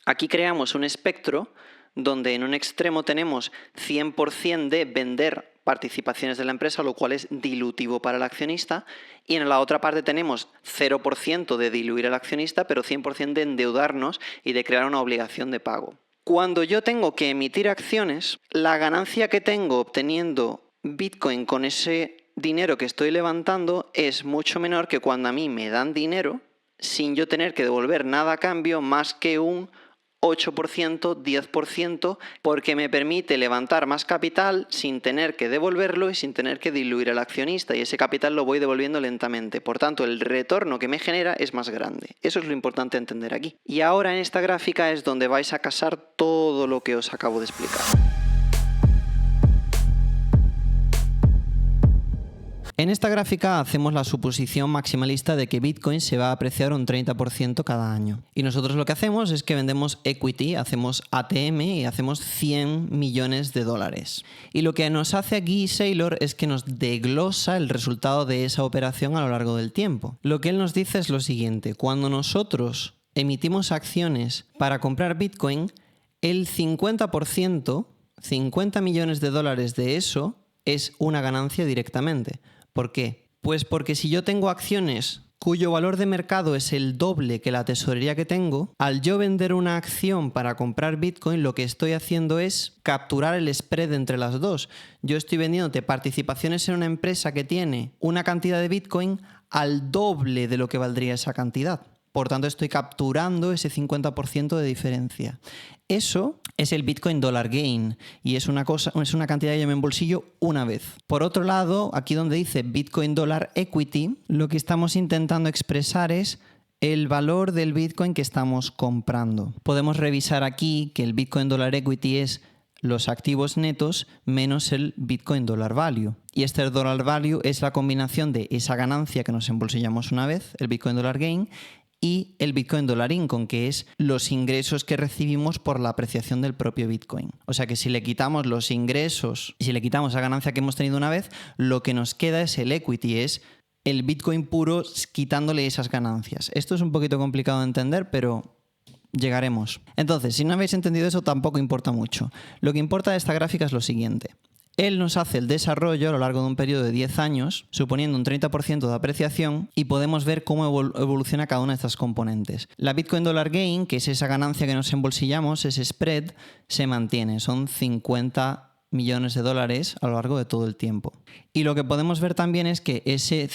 Aquí creamos un espectro donde en un extremo tenemos 100% de vender participaciones de la empresa, lo cual es dilutivo para el accionista, y en la otra parte tenemos 0% de diluir al accionista, pero 100% de endeudarnos y de crear una obligación de pago. Cuando yo tengo que emitir acciones, la ganancia que tengo obteniendo Bitcoin con ese dinero que estoy levantando es mucho menor que cuando a mí me dan dinero sin yo tener que devolver nada a cambio más que un 8%, 10%, porque me permite levantar más capital sin tener que devolverlo y sin tener que diluir al accionista, y ese capital lo voy devolviendo lentamente. Por tanto, el retorno que me genera es más grande. Eso es lo importante entender aquí. Y ahora en esta gráfica es donde vais a casar todo lo que os acabo de explicar. En esta gráfica hacemos la suposición maximalista de que Bitcoin se va a apreciar un 30% cada año. Y nosotros lo que hacemos es que vendemos equity, hacemos ATM y hacemos 100 millones de dólares. Y lo que nos hace aquí Saylor es que nos desglosa el resultado de esa operación a lo largo del tiempo. Lo que él nos dice es lo siguiente: cuando nosotros emitimos acciones para comprar Bitcoin, el 50%, 50 millones de dólares de eso, es una ganancia directamente. ¿Por qué? Pues porque si yo tengo acciones cuyo valor de mercado es el doble que la tesorería que tengo, al yo vender una acción para comprar Bitcoin, lo que estoy haciendo es capturar el spread entre las dos. Yo estoy vendiéndote participaciones en una empresa que tiene una cantidad de Bitcoin al doble de lo que valdría esa cantidad. Por tanto, estoy capturando ese 50% de diferencia. Eso es el Bitcoin Dollar Gain y es una cantidad que yo me embolsillo una vez. Por otro lado, aquí donde dice Bitcoin Dollar Equity, lo que estamos intentando expresar es el valor del Bitcoin que estamos comprando. Podemos revisar aquí que el Bitcoin Dollar Equity es los activos netos menos el Bitcoin Dollar Value. Y este Dollar Value es la combinación de esa ganancia que nos embolsillamos una vez, el Bitcoin Dollar Gain, y el Bitcoin Dollar Income, que es los ingresos que recibimos por la apreciación del propio Bitcoin. O sea que si le quitamos los ingresos y si le quitamos la ganancia que hemos tenido una vez, lo que nos queda es el equity, es el Bitcoin puro quitándole esas ganancias. Esto es un poquito complicado de entender, pero llegaremos. Entonces, si no habéis entendido eso, tampoco importa mucho. Lo que importa de esta gráfica es lo siguiente. Él nos hace el desarrollo a lo largo de un periodo de 10 años, suponiendo un 30% de apreciación, y podemos ver cómo evoluciona cada una de estas componentes. La Bitcoin Dollar Gain, que es esa ganancia que nos embolsillamos, ese spread, se mantiene. Son 50 millones de dólares a lo largo de todo el tiempo. Y lo que podemos ver también es que esos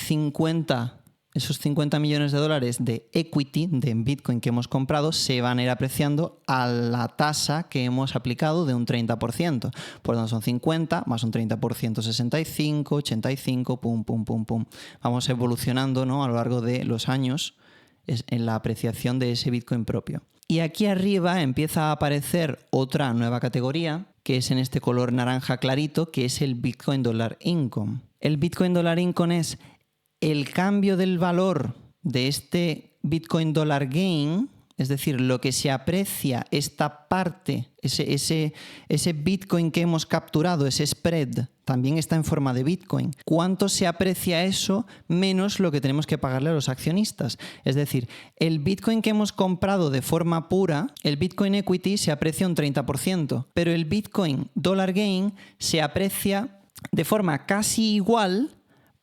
50 millones de dólares de equity, de Bitcoin que hemos comprado, se van a ir apreciando a la tasa que hemos aplicado de un 30%. Por lo tanto, son 50 más un 30%, 65, 85, pum, pum, pum, pum. Vamos evolucionando, ¿no?, a lo largo de los años en la apreciación de ese Bitcoin propio. Y aquí arriba empieza a aparecer otra nueva categoría, que es en este color naranja clarito, que es el Bitcoin Dollar Income. El Bitcoin Dollar Income es el cambio del valor de este Bitcoin Dollar Gain, es decir, lo que se aprecia esta parte, ese Bitcoin que hemos capturado, ese spread, también está en forma de Bitcoin. ¿Cuánto se aprecia eso menos lo que tenemos que pagarle a los accionistas? Es decir, el Bitcoin que hemos comprado de forma pura, el Bitcoin Equity, se aprecia un 30%, pero el Bitcoin Dollar Gain se aprecia de forma casi igual,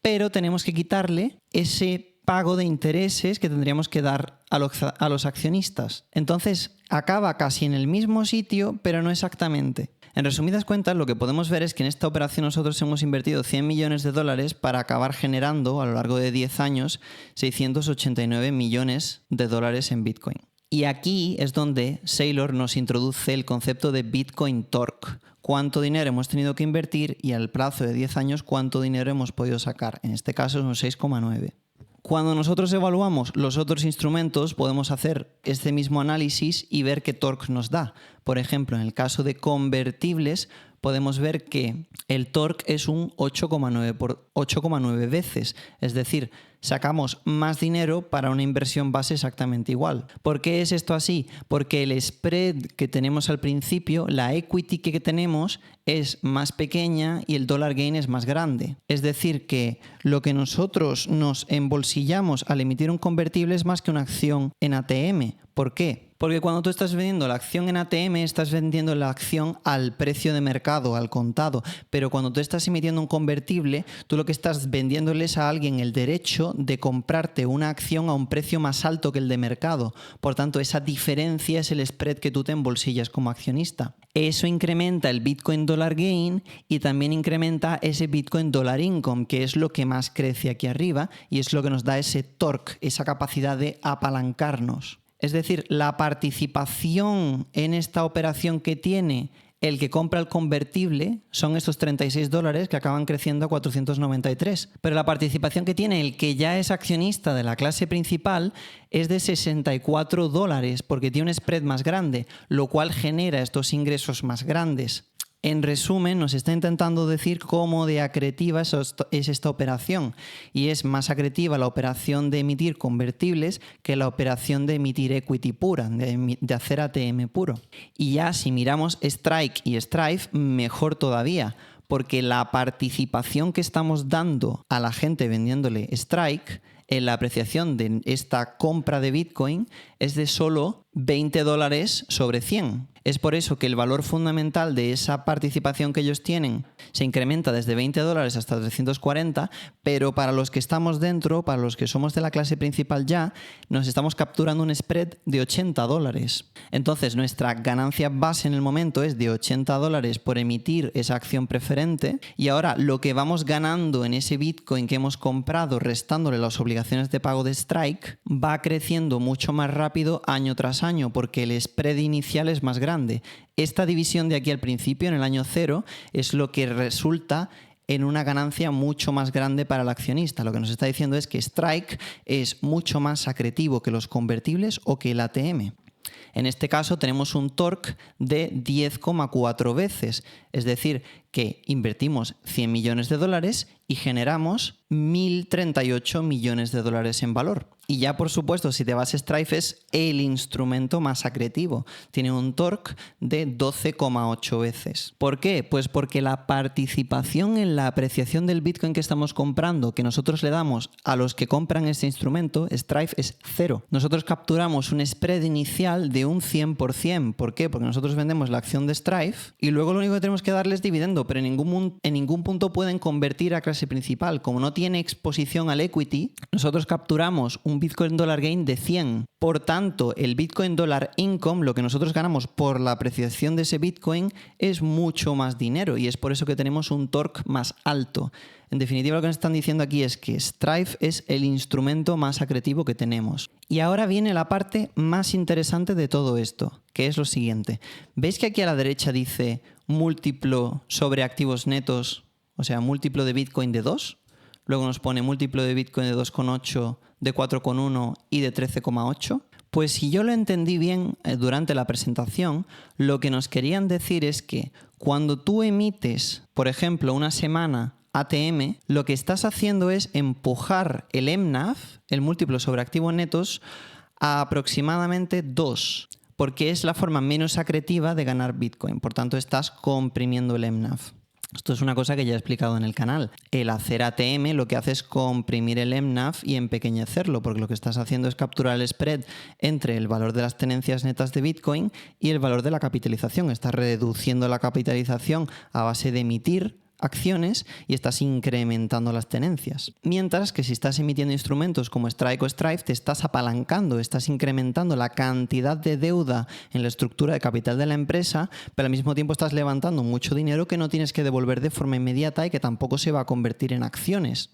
pero tenemos que quitarle ese pago de intereses que tendríamos que dar a los accionistas. Entonces, acaba casi en el mismo sitio, pero no exactamente. En resumidas cuentas, lo que podemos ver es que en esta operación nosotros hemos invertido 100 millones de dólares para acabar generando, a lo largo de 10 años, 689 millones de dólares en Bitcoin. Y aquí es donde Saylor nos introduce el concepto de Bitcoin Torque. Cuánto dinero hemos tenido que invertir y al plazo de 10 años cuánto dinero hemos podido sacar. En este caso es un 6,9. Cuando nosotros evaluamos los otros instrumentos, podemos hacer este mismo análisis y ver qué torque nos da. Por ejemplo, en el caso de convertibles, podemos ver que el torque es un 8,9 por 8,9 veces. Es decir, sacamos más dinero para una inversión base exactamente igual. ¿Por qué es esto así? Porque el spread que tenemos al principio, la equity que tenemos, es más pequeña y el dollar gain es más grande. Es decir, que lo que nosotros nos embolsillamos al emitir un convertible es más que una acción en ATM. ¿Por qué? Porque cuando tú estás vendiendo la acción en ATM, estás vendiendo la acción al precio de mercado, al contado. Pero cuando tú estás emitiendo un convertible, tú lo que estás vendiéndoles a alguien el derecho de comprarte una acción a un precio más alto que el de mercado. Por tanto, esa diferencia es el spread que tú te embolsillas como accionista. Eso incrementa el Bitcoin Dollar Gain y también incrementa ese Bitcoin Dollar Income, que es lo que más crece aquí arriba y es lo que nos da ese torque, esa capacidad de apalancarnos. Es decir, la participación en esta operación que tiene el que compra el convertible son estos $36 que acaban creciendo a 493. Pero la participación que tiene el que ya es accionista de la clase principal es de $64 porque tiene un spread más grande, lo cual genera estos ingresos más grandes. En resumen, nos está intentando decir cómo de acretiva es esta operación. Y es más acretiva la operación de emitir convertibles que la operación de emitir equity pura, de hacer ATM puro. Y ya si miramos Strike y Strife, mejor todavía, porque la participación que estamos dando a la gente vendiéndole Strike en la apreciación de esta compra de Bitcoin es de solo $20 sobre 100. Es por eso que el valor fundamental de esa participación que ellos tienen se incrementa desde $20 hasta 340, pero para los que estamos dentro, para los que somos de la clase principal ya, nos estamos capturando un spread de $80. Entonces nuestra ganancia base en el momento es de $80 por emitir esa acción preferente y ahora lo que vamos ganando en ese Bitcoin que hemos comprado restándole las obligaciones de pago de Strike va creciendo mucho más rápido año tras año porque el spread inicial es más grande. Esta división de aquí al principio, en el año 0, es lo que resulta en una ganancia mucho más grande para el accionista. Lo que nos está diciendo es que Strike es mucho más acretivo que los convertibles o que el ATM. En este caso tenemos un torque de 10,4 veces, es decir, que invertimos $100 millones y generamos $1.038 millones en valor. Y ya por supuesto, si te vas a Strife es el instrumento más acretivo. Tiene un torque de 12,8 veces. ¿Por qué? Pues porque la participación en la apreciación del Bitcoin que estamos comprando, que nosotros le damos a los que compran este instrumento, Strife es 0. Nosotros capturamos un spread inicial de un 100%. ¿Por qué? Porque nosotros vendemos la acción de Strife y luego lo único que tenemos que darles es dividendo, pero en ningún punto pueden convertir a clase principal. Como no tiene exposición al equity, nosotros capturamos un Bitcoin Dollar Gain de 100. Por tanto, el Bitcoin Dollar Income, lo que nosotros ganamos por la apreciación de ese Bitcoin, es mucho más dinero y es por eso que tenemos un torque más alto. En definitiva, lo que nos están diciendo aquí es que Strife es el instrumento más acretivo que tenemos. Y ahora viene la parte más interesante de todo esto, que es lo siguiente. ¿Veis que aquí a la derecha dice múltiplo sobre activos netos, o sea, múltiplo de Bitcoin de 2? Luego nos pone múltiplo de Bitcoin de 2,8, de 4,1 y de 13,8. Pues si yo lo entendí bien durante la presentación, lo que nos querían decir es que cuando tú emites, por ejemplo, una semana ATM, lo que estás haciendo es empujar el MNAV, el múltiplo sobre activos netos, a aproximadamente 2, porque es la forma menos acretiva de ganar Bitcoin. Por tanto, estás comprimiendo el MNAV. Esto es una cosa que ya he explicado en el canal. El hacer ATM lo que hace es comprimir el MNAV y empequeñecerlo, porque lo que estás haciendo es capturar el spread entre el valor de las tenencias netas de Bitcoin y el valor de la capitalización. Estás reduciendo la capitalización a base de emitir acciones y estás incrementando las tenencias. Mientras que si estás emitiendo instrumentos como Strike o Strife, te estás apalancando, estás incrementando la cantidad de deuda en la estructura de capital de la empresa, pero al mismo tiempo estás levantando mucho dinero que no tienes que devolver de forma inmediata y que tampoco se va a convertir en acciones.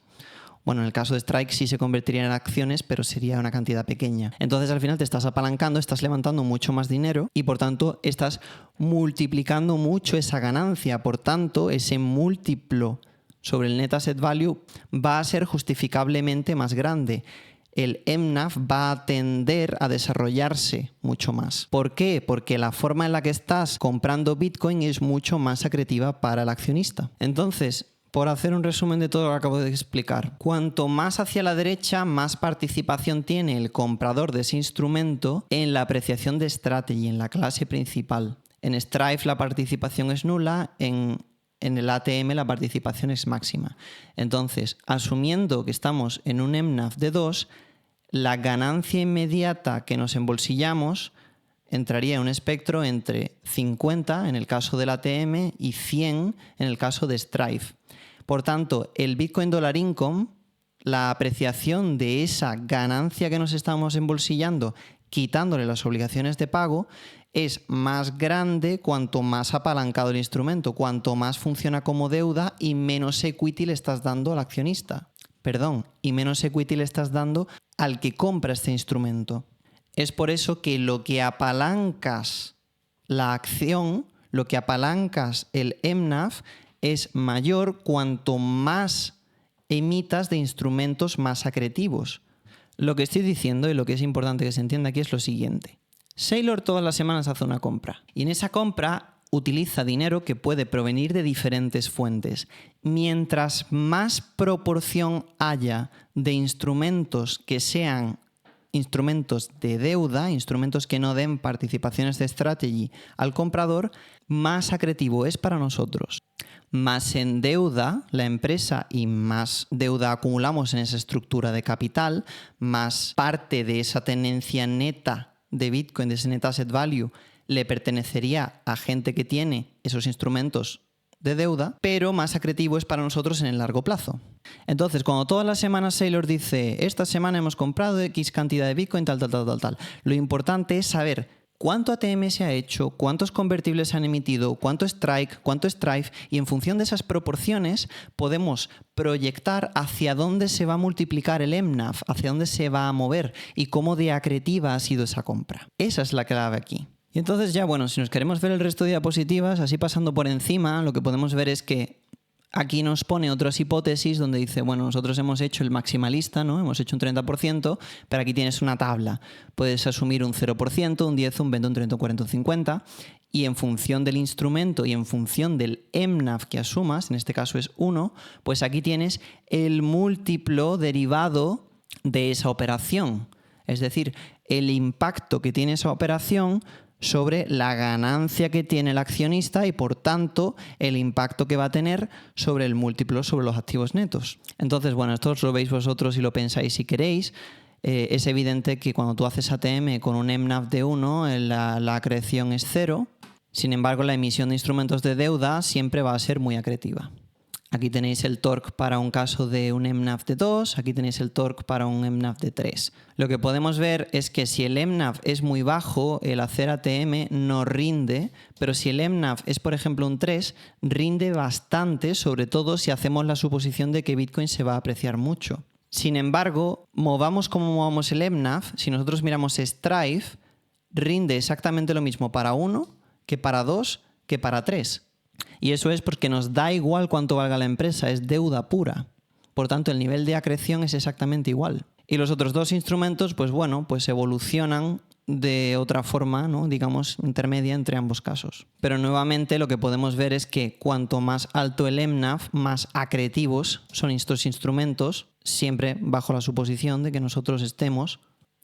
Bueno, en el caso de Strike sí se convertiría en acciones, pero sería una cantidad pequeña. Entonces al final te estás apalancando, estás levantando mucho más dinero y por tanto estás multiplicando mucho esa ganancia. Por tanto, ese múltiplo sobre el Net Asset Value va a ser justificablemente más grande. El MNAV va a tender a desarrollarse mucho más. ¿Por qué? Porque la forma en la que estás comprando Bitcoin es mucho más acretiva para el accionista. Entonces, por hacer un resumen de todo lo que acabo de explicar, cuanto más hacia la derecha, más participación tiene el comprador de ese instrumento en la apreciación de Strategy, en la clase principal. En Strife la participación es nula, en el ATM la participación es máxima. Entonces, asumiendo que estamos en un MNAV de 2, la ganancia inmediata que nos embolsillamos entraría en un espectro entre 50 en el caso del ATM y 100 en el caso de Strife. Por tanto, el Bitcoin Dollar Income, la apreciación de esa ganancia que nos estamos embolsillando, quitándole las obligaciones de pago, es más grande cuanto más apalancado el instrumento, cuanto más funciona como deuda y menos equity le estás dando al accionista. Y menos equity le estás dando al que compra este instrumento. Es por eso que lo que apalancas la acción, lo que apalancas el MNAV, es mayor cuanto más emitas de instrumentos más acretivos. Lo que estoy diciendo y lo que es importante que se entienda aquí es lo siguiente. Saylor todas las semanas hace una compra y en esa compra utiliza dinero que puede provenir de diferentes fuentes. Mientras más proporción haya de instrumentos que sean instrumentos de deuda, instrumentos que no den participaciones de strategy al comprador, más acretivo es para nosotros. Más endeuda la empresa y más deuda acumulamos en esa estructura de capital, más parte de esa tenencia neta de Bitcoin, de ese net asset value, le pertenecería a gente que tiene esos instrumentos de deuda, pero más acretivo es para nosotros en el largo plazo. Entonces, cuando todas las semanas Saylor dice, esta semana hemos comprado X cantidad de Bitcoin, tal, lo importante es saber cuánto ATM se ha hecho, cuántos convertibles se han emitido, cuánto Strike, cuánto Strife, y en función de esas proporciones podemos proyectar hacia dónde se va a multiplicar el MNAV, hacia dónde se va a mover y cómo de acretiva ha sido esa compra. Esa es la clave aquí. Y entonces ya, bueno, si nos queremos ver el resto de diapositivas, así pasando por encima, lo que podemos ver es que aquí nos pone otras hipótesis donde dice, bueno, nosotros hemos hecho el maximalista, ¿no? Hemos hecho un 30%, pero aquí tienes una tabla. Puedes asumir un 0%, un 10, un 20, un 30, un 40, un 50, y en función del instrumento y en función del MNAV que asumas, en este caso es 1, pues aquí tienes el múltiplo derivado de esa operación. Es decir, el impacto que tiene esa operación sobre la ganancia que tiene el accionista y, por tanto, el impacto que va a tener sobre el múltiplo sobre los activos netos. Entonces, bueno, esto lo veis vosotros y lo pensáis si queréis. Es evidente que cuando tú haces ATM con un MNAV de 1, la acreción es 0. Sin embargo, la emisión de instrumentos de deuda siempre va a ser muy acretiva. Aquí tenéis el torque para un caso de un MNAV de 2, aquí tenéis el torque para un MNAV de 3. Lo que podemos ver es que si el MNAV es muy bajo, el hacer ATM no rinde, pero si el MNAV es, por ejemplo, un 3, rinde bastante, sobre todo si hacemos la suposición de que Bitcoin se va a apreciar mucho. Sin embargo, movamos como movamos el MNAV, si nosotros miramos Strife, rinde exactamente lo mismo para 1 que para 2 que para 3. Y eso es porque nos da igual cuánto valga la empresa, es deuda pura. Por tanto, el nivel de acreción es exactamente igual. Y los otros dos instrumentos, pues bueno, pues evolucionan de otra forma, ¿no? Digamos, intermedia entre ambos casos. Pero nuevamente lo que podemos ver es que cuanto más alto el MNAV, más acretivos son estos instrumentos, siempre bajo la suposición de que nosotros estemos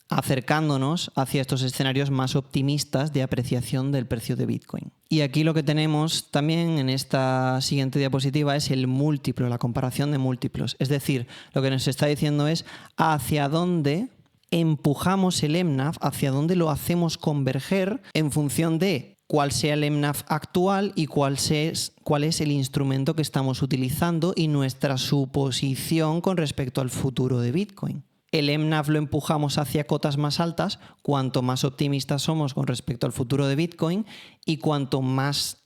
acercándonos hacia estos escenarios más optimistas de apreciación del precio de Bitcoin. Y aquí lo que tenemos también en esta siguiente diapositiva es el múltiplo, la comparación de múltiplos. Es decir, lo que nos está diciendo es hacia dónde empujamos el MNAV, hacia dónde lo hacemos converger en función de cuál sea el MNAV actual y cuál es el instrumento que estamos utilizando y nuestra suposición con respecto al futuro de Bitcoin. El MNAV lo empujamos hacia cotas más altas cuanto más optimistas somos con respecto al futuro de Bitcoin y cuanto más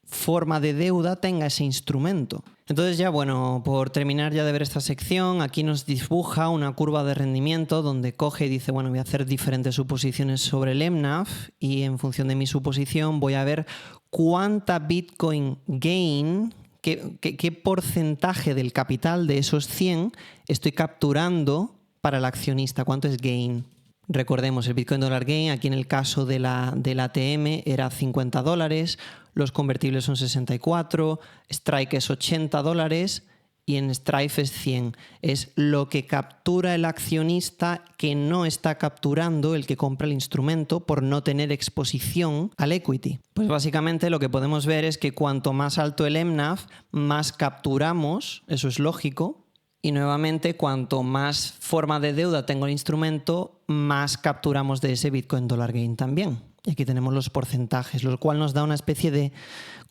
forma de deuda tenga ese instrumento. Entonces ya, bueno, por terminar ya de ver esta sección, aquí nos dibuja una curva de rendimiento donde coge y dice, bueno, voy a hacer diferentes suposiciones sobre el MNAV y en función de mi suposición voy a ver cuánta Bitcoin gain, qué porcentaje del capital de esos 100 estoy capturando para el accionista, cuánto es gain. Recordemos, el Bitcoin Dollar Gain, aquí en el caso del ATM era $50, los convertibles son 64, Strike es $80 y en Strife es 100. Es lo que captura el accionista que no está capturando el que compra el instrumento por no tener exposición al equity. Pues básicamente lo que podemos ver es que cuanto más alto el MNAV, más capturamos, eso es lógico, Y nuevamente, cuanto más forma de deuda tengo el instrumento, más capturamos de ese Bitcoin Dollar Gain también. Y aquí tenemos los porcentajes, lo cual nos da una especie de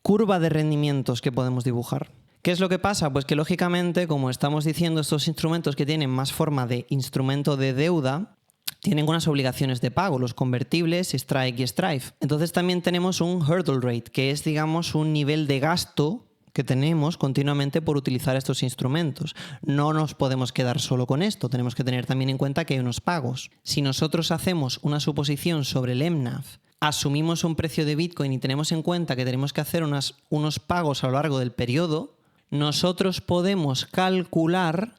curva de rendimientos que podemos dibujar. ¿Qué es lo que pasa? Pues que lógicamente, como estamos diciendo, estos instrumentos que tienen más forma de instrumento de deuda tienen unas obligaciones de pago, los convertibles, Strike y Strife. Entonces también tenemos un hurdle rate, que es, digamos, un nivel de gasto que tenemos continuamente por utilizar estos instrumentos. No nos podemos quedar solo con esto, tenemos que tener también en cuenta que hay unos pagos. Si nosotros hacemos una suposición sobre el MNAV, asumimos un precio de Bitcoin y tenemos en cuenta que tenemos que hacer unos pagos a lo largo del periodo, nosotros podemos calcular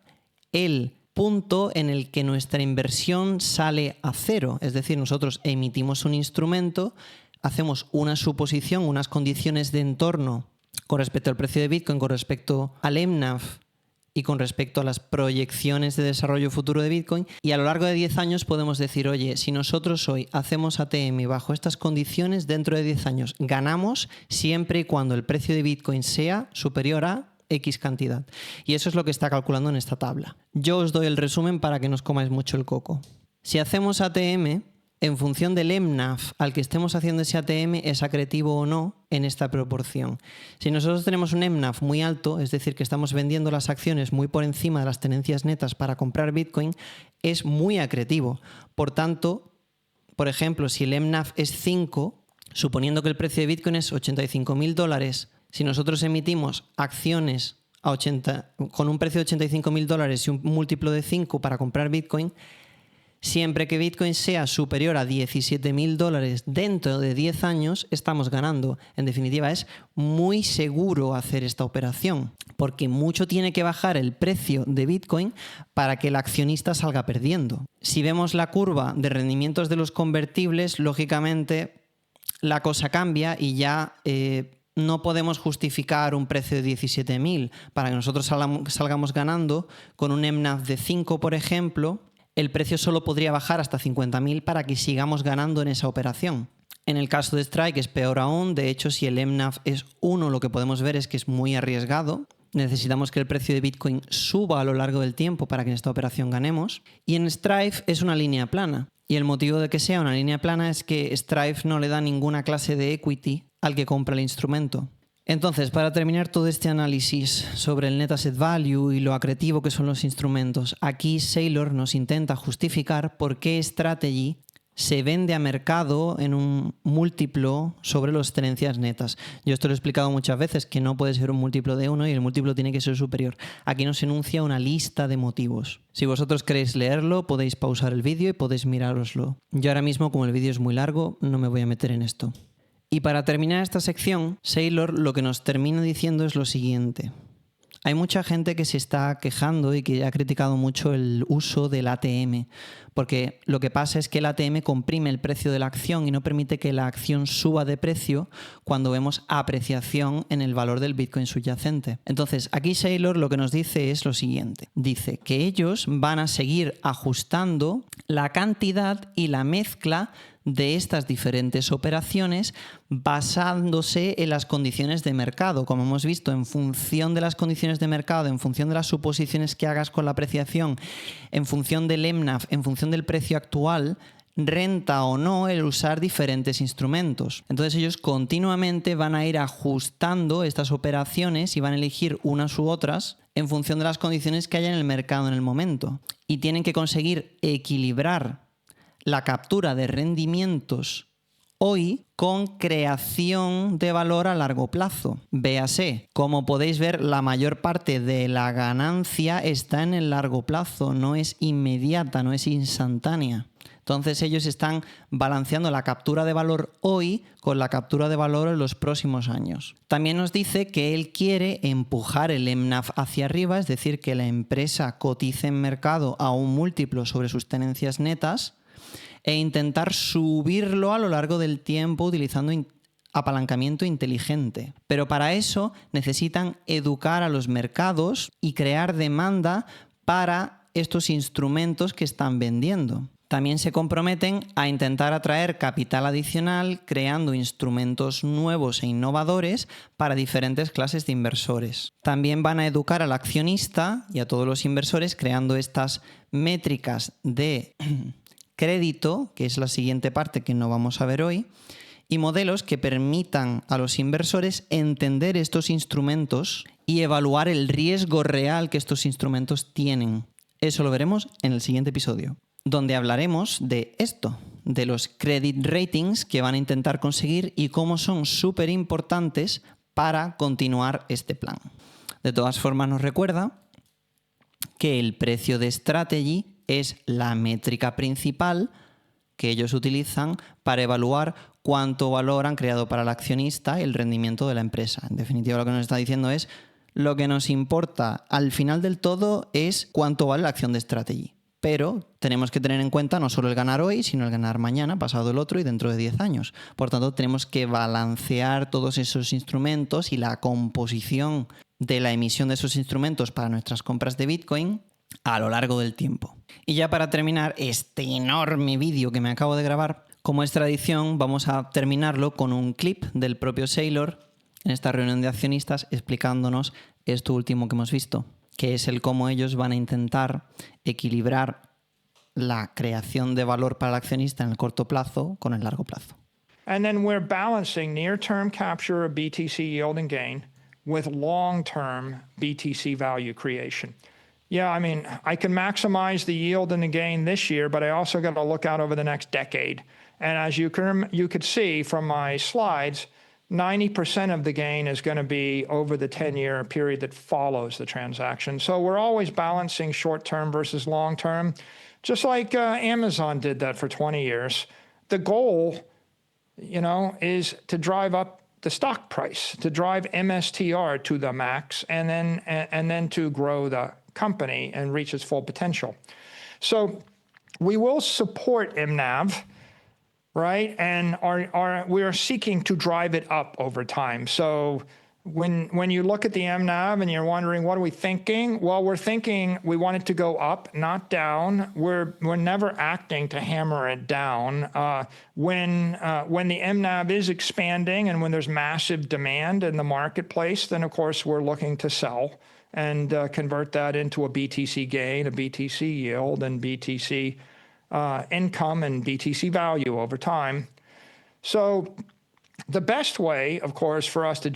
el punto en el que nuestra inversión sale a cero. Es decir, nosotros emitimos un instrumento, hacemos una suposición, unas condiciones de entorno con respecto al precio de Bitcoin, con respecto al MNAV y con respecto a las proyecciones de desarrollo futuro de Bitcoin, y a lo largo de 10 años podemos decir, oye, si nosotros hoy hacemos ATM bajo estas condiciones, dentro de 10 años ganamos siempre y cuando el precio de Bitcoin sea superior a X cantidad. Y eso es lo que está calculando en esta tabla. Yo os doy el resumen para que no os comáis mucho el coco. Si hacemos ATM, en función del MNAV al que estemos haciendo ese ATM, es acretivo o no en esta proporción. Si nosotros tenemos un MNAV muy alto, es decir, que estamos vendiendo las acciones muy por encima de las tenencias netas para comprar Bitcoin, es muy acretivo. Por tanto, por ejemplo, si el MNAV es 5, suponiendo que el precio de Bitcoin es $85.000, si nosotros emitimos acciones con un precio de $85.000 y un múltiplo de 5 para comprar Bitcoin, siempre que Bitcoin sea superior a $17.000 dentro de 10 años, estamos ganando. En definitiva, es muy seguro hacer esta operación, porque mucho tiene que bajar el precio de Bitcoin para que el accionista salga perdiendo. Si vemos la curva de rendimientos de los convertibles, lógicamente la cosa cambia y ya no podemos justificar un precio de 17.000 para que nosotros salgamos ganando. Con un MNAV de 5, por ejemplo, el precio solo podría bajar hasta 50.000 para que sigamos ganando en esa operación. En el caso de Strike es peor aún. De hecho, si el MNAV es 1, lo que podemos ver es que es muy arriesgado. Necesitamos que el precio de Bitcoin suba a lo largo del tiempo para que en esta operación ganemos. Y en Strife es una línea plana. Y el motivo de que sea una línea plana es que Strife no le da ninguna clase de equity al que compra el instrumento. Entonces, para terminar todo este análisis sobre el Net Asset Value y lo acretivo que son los instrumentos, aquí Saylor nos intenta justificar por qué Strategy se vende a mercado en un múltiplo sobre las tenencias netas. Yo esto lo he explicado muchas veces, que no puede ser un múltiplo de 1 y el múltiplo tiene que ser superior. Aquí nos enuncia una lista de motivos. Si vosotros queréis leerlo, podéis pausar el vídeo y podéis mirároslo. Yo ahora mismo, como el vídeo es muy largo, no me voy a meter en esto. Y para terminar esta sección, Saylor lo que nos termina diciendo es lo siguiente. Hay mucha gente que se está quejando y que ha criticado mucho el uso del ATM, porque lo que pasa es que el ATM comprime el precio de la acción y no permite que la acción suba de precio cuando vemos apreciación en el valor del Bitcoin subyacente. Entonces, aquí Saylor lo que nos dice es lo siguiente. Dice que ellos van a seguir ajustando la cantidad y la mezcla de estas diferentes operaciones basándose en las condiciones de mercado. Como hemos visto, en función de las condiciones de mercado, en función de las suposiciones que hagas con la apreciación, en función del MNAV, en función del precio actual, renta o no el usar diferentes instrumentos. Entonces ellos continuamente van a ir ajustando estas operaciones y van a elegir unas u otras en función de las condiciones que haya en el mercado en el momento. Y tienen que conseguir equilibrar la captura de rendimientos hoy con creación de valor a largo plazo. Véase, como podéis ver, la mayor parte de la ganancia está en el largo plazo, no es inmediata, no es instantánea. Entonces ellos están balanceando la captura de valor hoy con la captura de valor en los próximos años. También nos dice que él quiere empujar el MNAV hacia arriba, es decir, que la empresa cotice en mercado a un múltiplo sobre sus tenencias netas, e intentar subirlo a lo largo del tiempo utilizando apalancamiento inteligente. Pero para eso necesitan educar a los mercados y crear demanda para estos instrumentos que están vendiendo. También se comprometen a intentar atraer capital adicional creando instrumentos nuevos e innovadores para diferentes clases de inversores. También van a educar al accionista y a todos los inversores creando estas métricas de crédito, que es la siguiente parte que no vamos a ver hoy, y modelos que permitan a los inversores entender estos instrumentos y evaluar el riesgo real que estos instrumentos tienen. Eso lo veremos en el siguiente episodio, donde hablaremos de esto, de los credit ratings que van a intentar conseguir y cómo son súper importantes para continuar este plan. De todas formas, nos recuerda que el precio de Strategy es la métrica principal que ellos utilizan para evaluar cuánto valor han creado para el accionista y el rendimiento de la empresa. En definitiva, lo que nos está diciendo es lo que nos importa al final del todo es cuánto vale la acción de Strategy. Pero tenemos que tener en cuenta no solo el ganar hoy, sino el ganar mañana, pasado el otro y dentro de 10 años. Por tanto, tenemos que balancear todos esos instrumentos y la composición de la emisión de esos instrumentos para nuestras compras de Bitcoin a lo largo del tiempo. Y ya para terminar este enorme vídeo que me acabo de grabar, como es tradición, vamos a terminarlo con un clip del propio Saylor en esta reunión de accionistas explicándonos esto último que hemos visto, que es el cómo ellos van a intentar equilibrar la creación de valor para el accionista en el corto plazo con el largo plazo. And then we're balancing near-term capture of BTC yield and gain with long-term BTC value creation. Yeah, I mean, I can maximize the yield and the gain this year, but I also got to look out over the next decade. And as you could see from my slides, 90% of the gain is going to be over the 10-year period that follows the transaction. So we're always balancing short-term versus long-term, just like Amazon did that for 20 years. The goal, is to drive up the stock price, to drive MSTR to the max, and then to grow the company and reach its full potential. So we will support MNAV, right? And we are seeking to drive it up over time. So when you look at the MNAV and you're wondering, what are we thinking? Well, we're thinking we want it to go up, not down. We're never acting to hammer it down. When the MNAV is expanding and when there's massive demand in the marketplace, then of course we're looking to sell and convert that into a BTC gain, a BTC yield, and BTC income and BTC value over time. So the best way, of course, for us to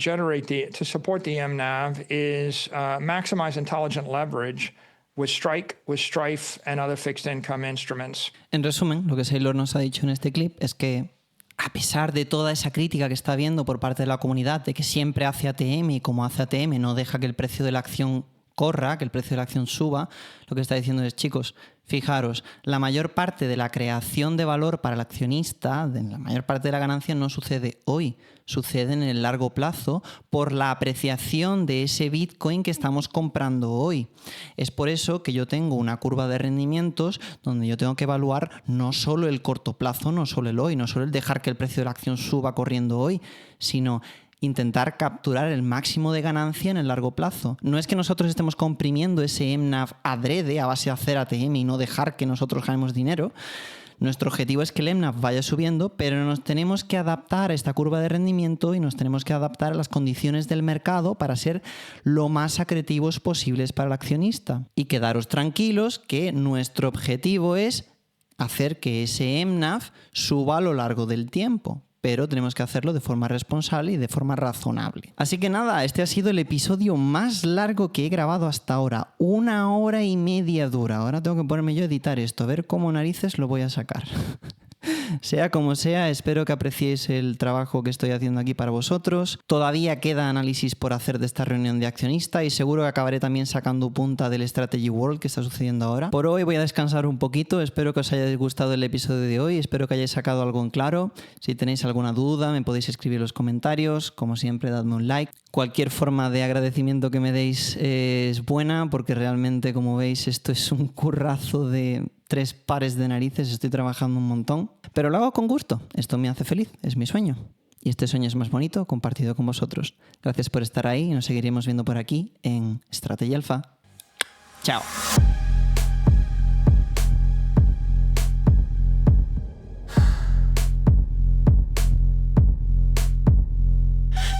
support the MNAV is maximize intelligent leverage with Strike, with Strife, and other fixed income instruments. En resumen, lo que Saylor nos ha dicho en este clip es que a pesar de toda esa crítica que está habiendo por parte de la comunidad de que siempre hace ATM y como hace ATM no deja que el precio de la acción corra, que el precio de la acción suba, lo que está diciendo es, chicos, fijaros, la mayor parte de la creación de valor para el accionista, la mayor parte de la ganancia no sucede hoy, sucede en el largo plazo por la apreciación de ese Bitcoin que estamos comprando hoy. Es por eso que yo tengo una curva de rendimientos donde yo tengo que evaluar no solo el corto plazo, no solo el hoy, no solo el dejar que el precio de la acción suba corriendo hoy, sino intentar capturar el máximo de ganancia en el largo plazo. No es que nosotros estemos comprimiendo ese MNAV adrede a base de hacer ATM y no dejar que nosotros ganemos dinero. Nuestro objetivo es que el MNAV vaya subiendo, pero nos tenemos que adaptar a esta curva de rendimiento y nos tenemos que adaptar a las condiciones del mercado para ser lo más acretivos posibles para el accionista. Y quedaros tranquilos que nuestro objetivo es hacer que ese MNAV suba a lo largo del tiempo, pero tenemos que hacerlo de forma responsable y de forma razonable. Así que nada, este ha sido el episodio más largo que he grabado hasta ahora. 1 hora y media dura. Ahora tengo que ponerme yo a editar esto, a ver cómo narices lo voy a sacar. Sea como sea, espero que apreciéis el trabajo que estoy haciendo aquí para vosotros. Todavía queda análisis por hacer de esta reunión de accionista y seguro que acabaré también sacando punta del Strategy World que está sucediendo ahora. Por hoy voy a descansar un poquito, espero que os haya gustado el episodio de hoy, espero que hayáis sacado algo en claro. Si tenéis alguna duda me podéis escribir en los comentarios, como siempre dadme un like. Cualquier forma de agradecimiento que me deis es buena porque realmente, como veis, esto es un currazo de 3 pares de narices, estoy trabajando un montón, pero lo hago con gusto, esto me hace feliz, es mi sueño. Y este sueño es más bonito compartido con vosotros. Gracias por estar ahí y nos seguiremos viendo por aquí en Strategy Alpha. Chao.